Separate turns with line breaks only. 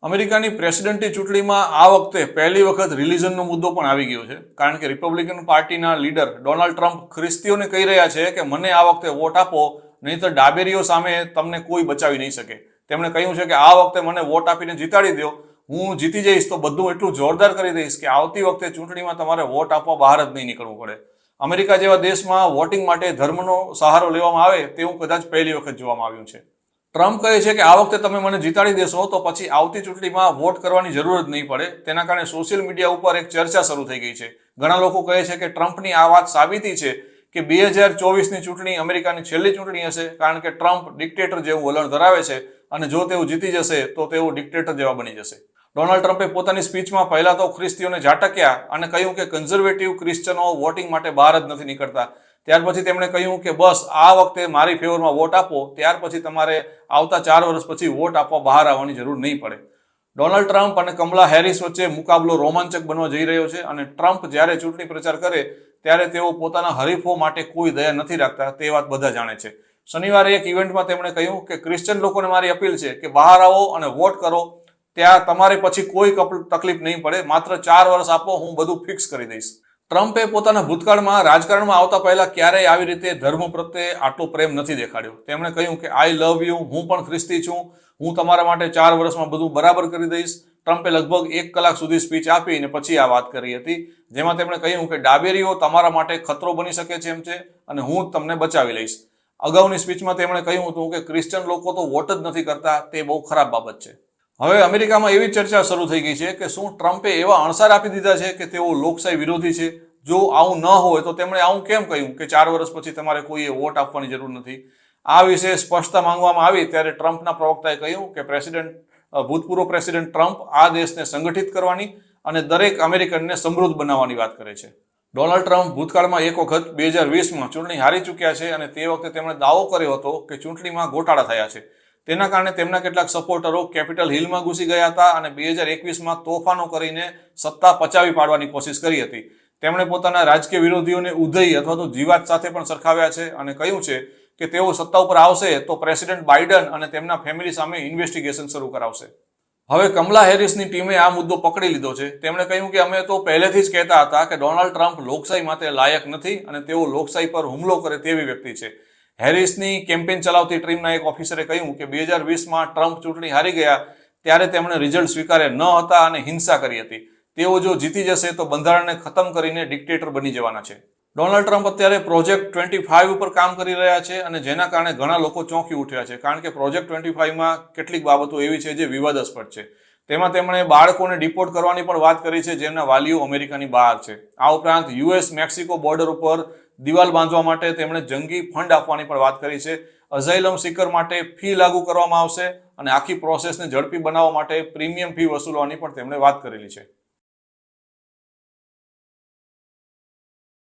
અમેરિકાની પ્રેસિડેન્ટની ચૂંટણીમાં આ વખતે પહેલી વખત રિલિજનનો મુદ્દો પણ આવી ગયો છે, કારણ કે રિપબ્લિકન પાર્ટીના લીડર ડોનાલ્ડ ટ્રમ્પ ખ્રિસ્તીઓને કહી રહ્યા છે કે મને આ વખતે વોટ આપો, નહીંતર ડાબેરીઓ સામે તમને કોઈ બચાવી નહીં શકે. તેમણે કહ્યું છે કે આ વખતે મને વોટ આપીને જીતાડી દો, હું જીતી જઈશ તો બધું એટલું જોરદાર કરી દઈશ કે આવતી વખતે ચૂંટણીમાં તમારે વોટ આપવા બહાર જ નહીં નીકળવું પડે. અમેરિકા જેવા દેશમાં વોટિંગ માટે ધર્મનો સહારો લેવામાં આવે તેવું કદાચ પહેલી વખત જોવામાં આવ્યું છે. ટ્રમ્પ કહે છે કે આ વખતે તમે મને જીતાડી દેશો તો પછી આવતી ચૂંટણીમાં વોટ કરવાની જરૂર જ નહીં પડે. તેના કારણે સોશિયલ મીડિયા ઉપર એક ચર્ચા શરૂ થઈ ગઈ છે. ઘણા લોકો કહે છે કે ટ્રમ્પની આ વાત સાબિતી છે કે 2024ની ચૂંટણી અમેરિકાની છેલ્લી ચૂંટણી હશે, કારણ કે ટ્રમ્પ ડિક્ટેટર જેવું વલણ ધરાવે છે અને જો તેઓ જીતી જશે તો તેઓ ડિક્ટેટર જેવા બની જશે. ડોનાલ્ડ ટ્રમ્પે પોતાની સ્પીચમાં પહેલા તો ખ્રિસ્તીઓને ઝાટક્યા અને કહ્યું કે કન્ઝર્વેટિવ ક્રિશ્ચનો વોટિંગ માટે બહાર જ નથી નીકળતા. ત્યાર પછી તેમણે કહ્યું કે બસ આ વખતે મારી ફેવરમાં વોટ આપો, ત્યાર પછી તમારે આવતા 4 વર્ષ પછી વોટ આપવા બહાર આવવાની જરૂર નહીં પડે. ડોનાલ્ડ ટ્રમ્પ અને કમલા હેરિસ વચ્ચે મુકાબલો રોમાંચક બનવા જઈ રહ્યો છે અને ટ્રમ્પ જ્યારે ચૂંટણી પ્રચાર કરે ત્યારે તેઓ પોતાના હરીફો માટે કોઈ દયા નથી રાખતા, તે વાત બધા જાણે છે. શનિવારે એક ઇવેન્ટમાં તેમણે કહ્યું કે ક્રિશ્ચન લોકોને મારી અપીલ છે કે બહાર આવો અને વોટ કરો, ત્યાં તમારે પછી કોઈ તકલીફ નહીં પડે, માત્ર 4 વર્ષ આપો, હું બધું ફિક્સ કરી દઈશ. ટ્રમ્પે પોતાના ભૂતકાળમાં રાજકારણમાં આવતા પહેલા ક્યારેય આવી રીતે ધર્મ પ્રત્યે આટલો પ્રેમ નથી દેખાડ્યો. તેમણે કહ્યું કે આઈ લવ યુ, હું પણ ખ્રિસ્તી છું, હું તમારા માટે 4 વર્ષમાં બધું બરાબર કરી દઈશ. ટ્રમ્પે લગભગ 1 કલાક સુધી સ્પીચ આપી અને પછી આ વાત કરી હતી, જેમાં તેમણે કહ્યું કે ડાબેરીઓ તમારા માટે ખતરો બની શકે છે એમ છે અને હું તમને બચાવી લઈશ. અગાઉની સ્પીચમાં તેમણે કહ્યું હતું કે ક્રિશ્ચન લોકો તો વોટ જ નથી કરતા, તે બહુ ખરાબ બાબત છે. હવે અમેરિકામાં એવી ચર્ચા શરૂ થઈ ગઈ છે કે શું ટ્રમ્પે એવા અણસાર આપી દીધા છે કે તેઓ લોકશાહી વિરોધી છે? જો આવું ન હોય તો તેમણે આવું કેમ કહ્યું કે 4 વર્ષ પછી તમારે કોઈએ વોટ આપવાની જરૂર નથી? આ વિશે સ્પષ્ટતા માંગવામાં આવી ત્યારે ટ્રમ્પના પ્રવક્તાએ કહ્યું કે ભૂતપૂર્વ પ્રેસિડેન્ટ ટ્રમ્પ આ દેશને સંગઠિત કરવાની અને દરેક અમેરિકનને સમૃદ્ધ બનાવવાની વાત કરે છે. ડોનાલ્ડ ટ્રમ્પ ભૂતકાળમાં એક વખત 2020માં ચૂંટણી હારી ચૂક્યા છે અને તે વખતે તેમણે દાવો કર્યો હતો કે ચૂંટણીમાં ગોટાળા થયા છે. તેના કારણે તેમના કેટલાક સપોર્ટરો કેપિટલ હિલમાં ઘૂસી ગયા હતા અને 2021માં તોફાનો કરીને સત્તા પચાવી પાડવાની કોશિશ કરી હતી. તેમણે પોતાના રાજકીય વિરોધીઓને ઉદય અથવા તો જીવાત સાથે પણ સરખાવ્યા છે અને કહ્યું છે કે તેઓ સત્તા ઉપર આવશે તો પ્રેસિડેન્ટ બાઇડન અને તેમના ફેમિલી સામે ઇન્વેસ્ટિગેશન શરૂ કરાવશે. હવે કમલા હેરિસની ટીમે આ મુદ્દો પકડી લીધો છે. તેમણે કહ્યું કે અમે તો પહેલેથી જ કહેતા હતા કે ડોનાલ્ડ ટ્રમ્પ લોકશાહી માટે લાયક નથી અને તેઓ લોકશાહી પર હુમલો કરે તેવી વ્યક્તિ છે. હેરિસની કેમ્પેન ચલાવતી ટીમના એક ઓફિસરે કહ્યું કે 2020માં ટ્રમ્પ ચૂંટણી હારી ગયા ત્યારે તેમણે રિઝલ્ટ સ્વીકાર્યા ન હતા અને હિંસા કરી હતી. તેઓ જો જીતી જશે તો બંધારણને ખતમ કરીને ડિક્ટેટર બની જવાના છે. ડોનાલ્ડ ટ્રમ્પ અત્યારે પ્રોજેક્ટ 25 ઉપર કામ કરી રહ્યા છે અને જેના કારણે ઘણા લોકો ચોંકી ઉઠ્યા છે, કારણ કે પ્રોજેક્ટ 25માં કેટલીક બાબતો એવી છે જે વિવાદાસ્પદ છે. તેમાં તેમણે બાળકોને ડિપોર્ટ કરવાની પણ વાત કરી છે જેમના વાલીઓ અમેરિકાની બહાર છે. આ ઉપરાંત યુએસ મેક્સિકો બોર્ડર ઉપર દિવાલ બાંધવા માટે તેમણે જંગી ફંડ આપવાની પણ વાત કરી છે. અઝાઇલમ સીકર માટે ફી લાગુ કરવામાં આવશે અને આખી પ્રોસેસને ઝડપી બનાવવા માટે પ્રીમિયમ ફી વસૂલવાની પણ તેમણે વાત કરેલી છે.